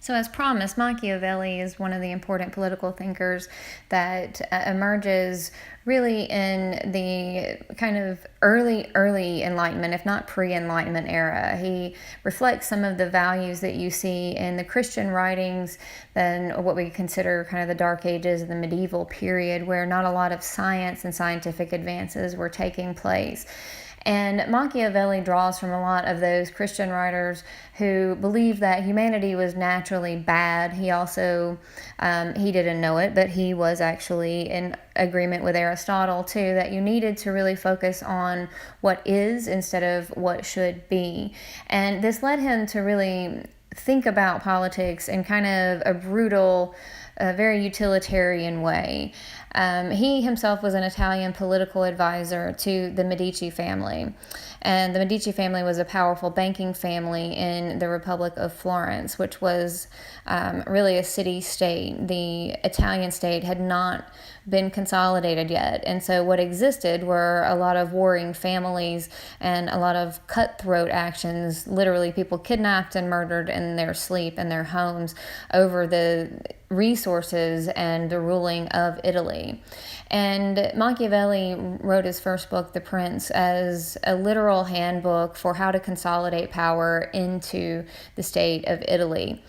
So, as promised, Machiavelli is one of the important political thinkers that emerges really in the kind of early Enlightenment, if not pre-Enlightenment era. He reflects some of the values that you see in the Christian writings, then what we consider kind of the Dark Ages, the medieval period, where not a lot of science and scientific advances were taking place. And Machiavelli draws from a lot of those Christian writers who believed that humanity was naturally bad. He also, he didn't know it, but he was actually in agreement with Aristotle too, that you needed to really focus on what is instead of what should be. And this led him to really think about politics in kind of a brutal, very utilitarian way. He himself was an Italian political advisor to the Medici family. And the Medici family was a powerful banking family in the Republic of Florence, which was really a city-state. The Italian state had not been consolidated yet. And so what existed were a lot of warring families and a lot of cutthroat actions, literally people kidnapped and murdered in their sleep in their homes over the resources and the ruling of Italy. And Machiavelli wrote his first book, The Prince, as a literal handbook for how to consolidate power into the state of Italy.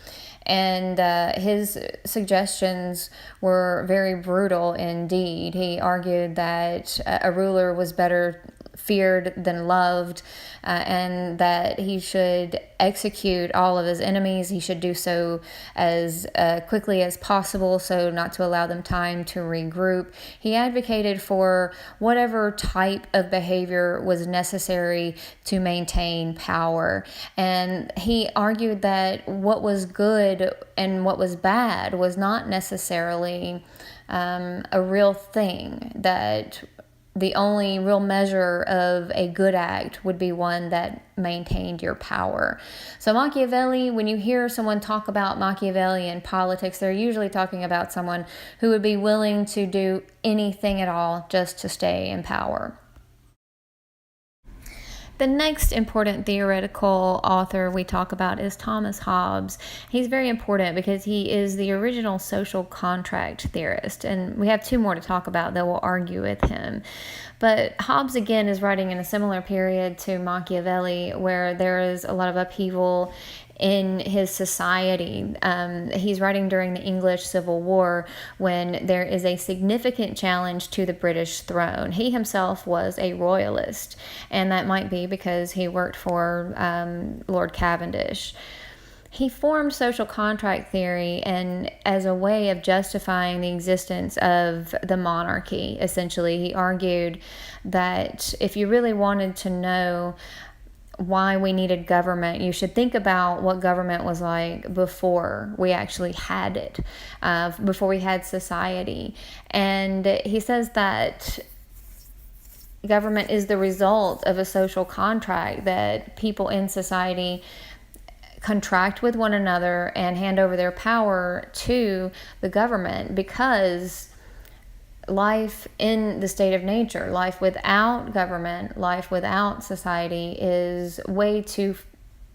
And his suggestions were very brutal indeed. He argued that a ruler was better feared than loved, and that he should execute all of his enemies. He should do so as quickly as possible, so not to allow them time to regroup. He advocated for whatever type of behavior was necessary to maintain power. And he argued that what was good and what was bad was not necessarily a real thing, that the only real measure of a good act would be one that maintained your power. So Machiavelli, when you hear someone talk about Machiavelli in politics, they're usually talking about someone who would be willing to do anything at all just to stay in power. The next important theoretical author we talk about is Thomas Hobbes. He's very important because he is the original social contract theorist, and we have two more to talk about that will argue with him. But Hobbes, again, is writing in a similar period to Machiavelli, where there is a lot of upheaval in his society. He's writing during the English Civil War, when there is a significant challenge to the British throne. He himself was a royalist, and that might be because he worked for Lord Cavendish. He formed social contract theory and as a way of justifying the existence of the monarchy. Essentially, he argued that if you really wanted to know why we needed government, you should think about what government was like before we actually had it, before we had society. And he says that government is the result of a social contract, that people in society contract with one another and hand over their power to the government, because life in the state of nature, life without government, life without society is way too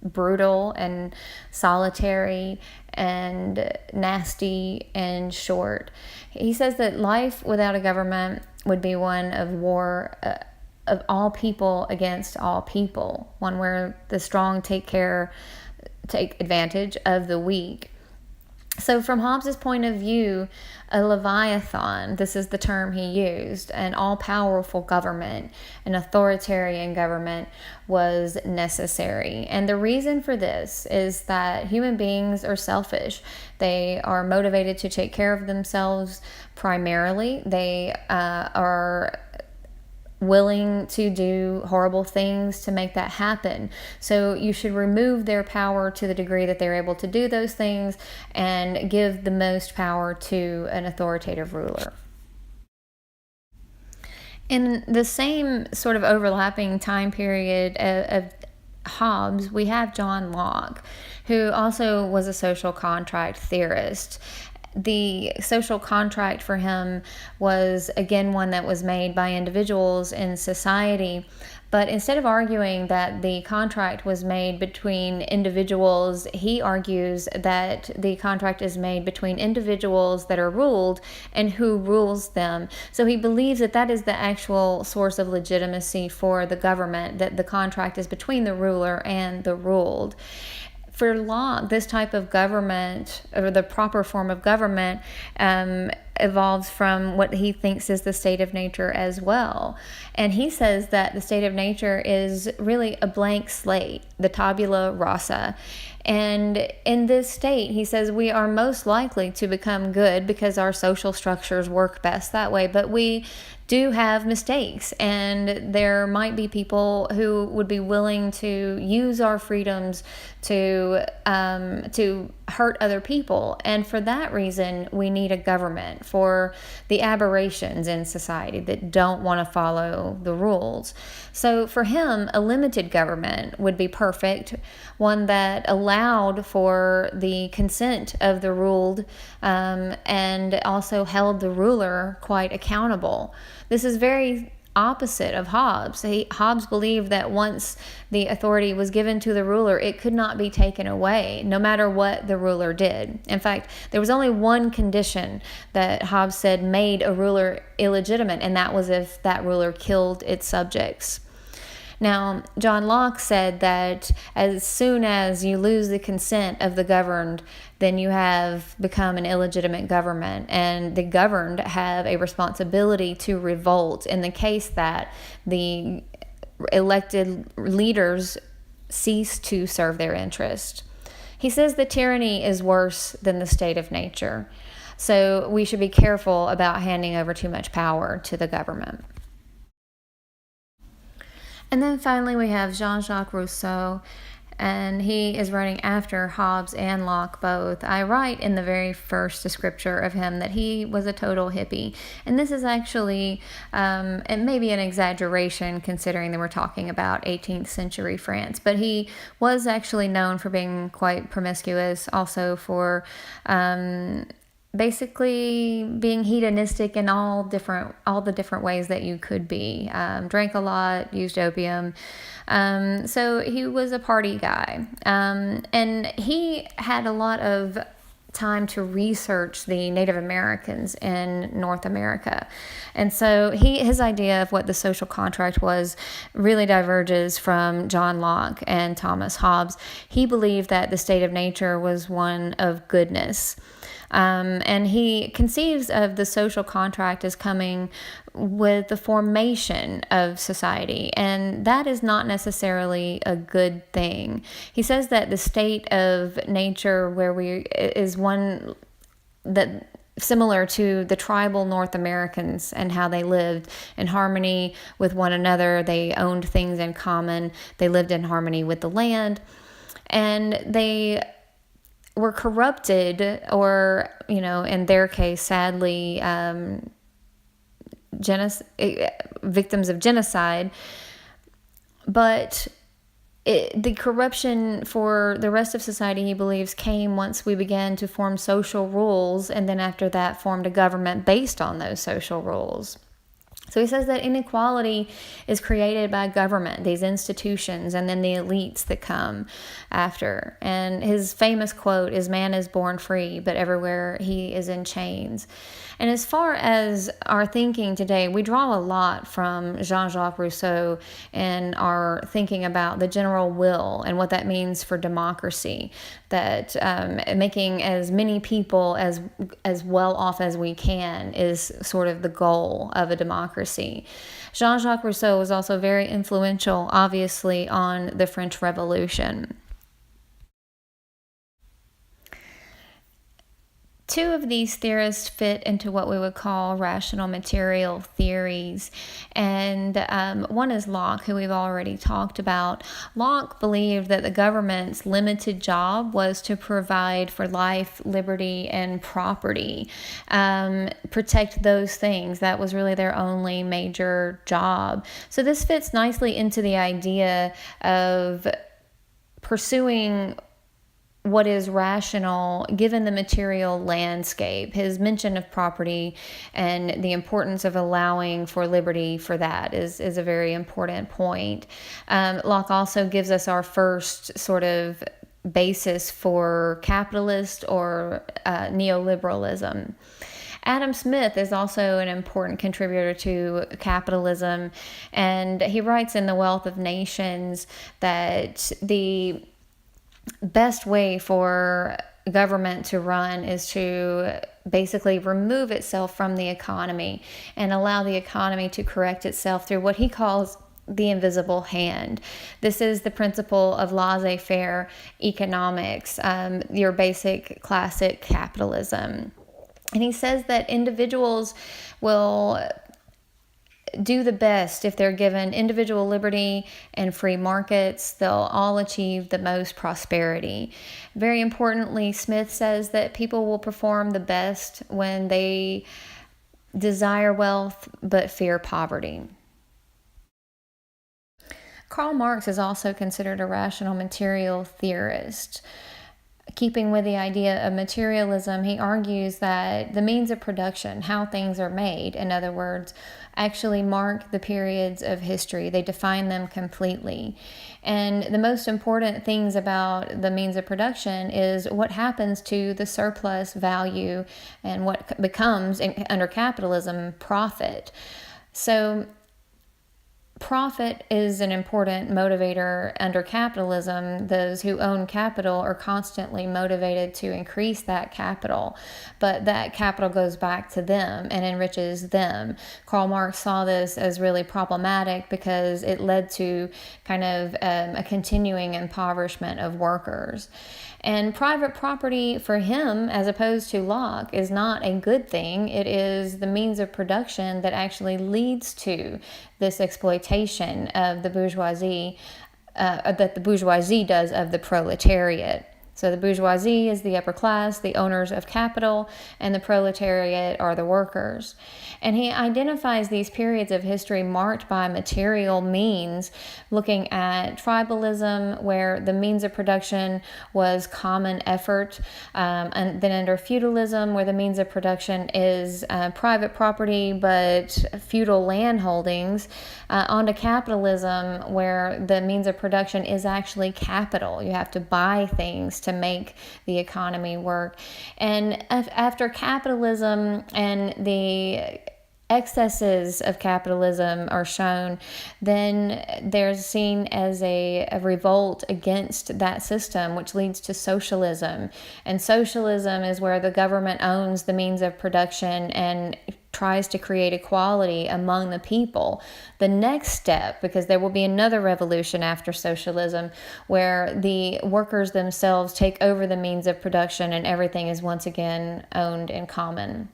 brutal and solitary and nasty and short. He says that life without a government would be one of war of all people against all people, one where the strong take advantage of the weak. So from Hobbes' point of view, a leviathan, this is the term he used, an all-powerful government, an authoritarian government was necessary. And the reason for this is that human beings are selfish. They are motivated to take care of themselves primarily. They are willing to do horrible things to make that happen. So you should remove their power to the degree that they're able to do those things and give the most power to an authoritative ruler. In the same sort of overlapping time period of Hobbes, we have John Locke, who also was a social contract theorist. the social contract for him was, again, one that was made by individuals in society. But instead of arguing that the contract was made between individuals, he argues that the contract is made between individuals that are ruled and who rules them. So he believes that that is the actual source of legitimacy for the government, that the contract is between the ruler and the ruled. For Locke, this type of government, or the proper form of government, evolves from what he thinks is the state of nature as well. And he says that the state of nature is really a blank slate, the tabula rasa. And in this state, he says, we are most likely to become good because our social structures work best that way. But we do have mistakes, and there might be people who would be willing to use our freedoms to hurt other people. And for that reason, we need a government for the aberrations in society that don't want to follow the rules. So for him, a limited government would be perfect, one that allowed for the consent of the ruled, and also held the ruler quite accountable. This is very opposite of Hobbes. Hobbes believed that once the authority was given to the ruler, it could not be taken away, no matter what the ruler did. In fact, there was only one condition that Hobbes said made a ruler illegitimate, and that was if that ruler killed its subjects. Now, John Locke said that as soon as you lose the consent of the governed, then you have become an illegitimate government, and the governed have a responsibility to revolt in the case that the elected leaders cease to serve their interest. He says that tyranny is worse than the state of nature, so we should be careful about handing over too much power to the government. And then finally we have Jean-Jacques Rousseau, and he is writing after Hobbes and Locke both. I write in the very first descriptor of him that he was a total hippie. And this is actually, it may be an exaggeration considering that we're talking about 18th century France, but he was actually known for being quite promiscuous, also for basically being hedonistic in all the different ways that you could be. Drank a lot, used opium. So he was a party guy. And he had a lot of time to research the Native Americans in North America. And so his idea of what the social contract was really diverges from John Locke and Thomas Hobbes. He believed that the state of nature was one of goodness. And he conceives of the social contract as coming with the formation of society, and that is not necessarily a good thing. He says that the state of nature is one that similar to the tribal North Americans and how they lived in harmony with one another. They owned things in common. They lived in harmony with the land, and they were corrupted, or, in their case, sadly, victims of genocide. But the corruption for the rest of society, he believes, came once we began to form social rules, and then after that formed a government based on those social rules. So he says that inequality is created by government, these institutions, and then the elites that come after. And his famous quote is, "Man is born free, but everywhere he is in chains." And as far as our thinking today, we draw a lot from Jean-Jacques Rousseau in our thinking about the general will and what that means for democracy, that making as many people as well off as we can is sort of the goal of a democracy. Jean-Jacques Rousseau was also very influential, obviously, on the French Revolution. Two of these theorists fit into what we would call rational material theories, and one is Locke, who we've already talked about. Locke believed that the government's limited job was to provide for life, liberty, and property, protect those things. That was really their only major job. So this fits nicely into the idea of pursuing what is rational given the material landscape. His mention of property and the importance of allowing for liberty for that is a very important point. Locke also gives us our first sort of basis for capitalist or neoliberalism. Adam Smith is also an important contributor to capitalism, and he writes in The Wealth of Nations that the best way for government to run is to basically remove itself from the economy and allow the economy to correct itself through what he calls the invisible hand. This is the principle of laissez-faire economics, your basic classic capitalism. And he says that individuals will do the best if they're given individual liberty and free markets. They'll all achieve the most prosperity. Very importantly, Smith says that people will perform the best when they desire wealth but fear poverty. Karl Marx is also considered a rational material theorist. Keeping with the idea of materialism, he argues that the means of production, how things are made, in other words, actually mark the periods of history. They define them completely. And the most important things about the means of production is what happens to the surplus value and what becomes, under capitalism, profit. So profit is an important motivator under capitalism. Those who own capital are constantly motivated to increase that capital, but that capital goes back to them and enriches them. Karl Marx saw this as really problematic because it led to kind of a continuing impoverishment of workers. And private property for him, as opposed to Locke, is not a good thing. It is the means of production that actually leads to this exploitation of the bourgeoisie, that the bourgeoisie does of the proletariat. So the bourgeoisie is the upper class, the owners of capital, and the proletariat are the workers. And he identifies these periods of history marked by material means, looking at tribalism, where the means of production was common effort, and then under feudalism, where the means of production is private property but feudal land holdings, onto capitalism, where the means of production is actually capital. You have to buy things to make the economy work. And after capitalism and the excesses of capitalism are shown, then there's seen as a revolt against that system, which leads to socialism. And socialism is where the government owns the means of production and tries to create equality among the people. The next step, because there will be another revolution after socialism, where the workers themselves take over the means of production and everything is once again owned in common.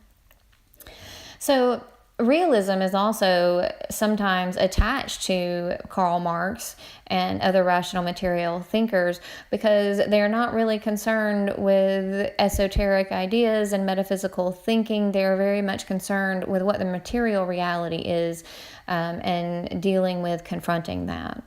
So realism is also sometimes attached to Karl Marx and other rational material thinkers because they're not really concerned with esoteric ideas and metaphysical thinking. They're very much concerned with what the material reality is, and dealing with confronting that.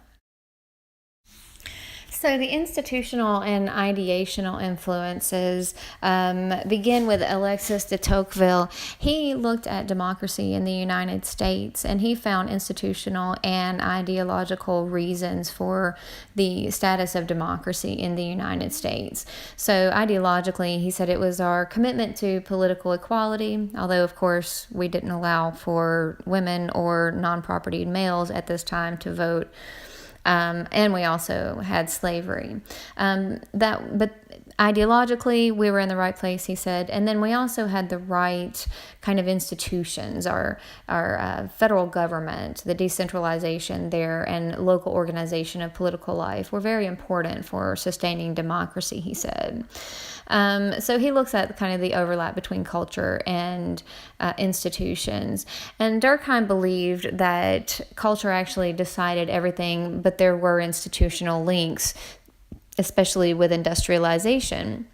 So the institutional and ideational influences begin with Alexis de Tocqueville. He looked at democracy in the United States, and he found institutional and ideological reasons for the status of democracy in the United States. So ideologically, he said it was our commitment to political equality, although of course we didn't allow for women or non-propertied males at this time to vote. And we also had slavery. But ideologically, we were in the right place, he said. And then we also had the right kind of institutions, our federal government, the decentralization there, and local organization of political life were very important for sustaining democracy, he said. So he looks at kind of the overlap between culture and institutions. And Durkheim believed that culture actually decided everything, but there were institutional links, especially with industrialization.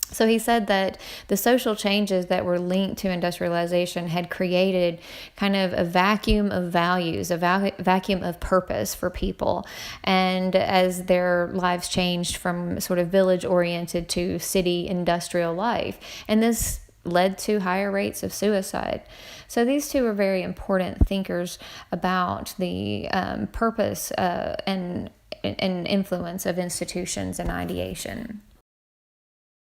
So he said that the social changes that were linked to industrialization had created kind of a vacuum of values, a vacuum of purpose for people. And as their lives changed from sort of village oriented to city industrial life, and this led to higher rates of suicide. So these two are very important thinkers about the purpose and influence of institutions and ideation.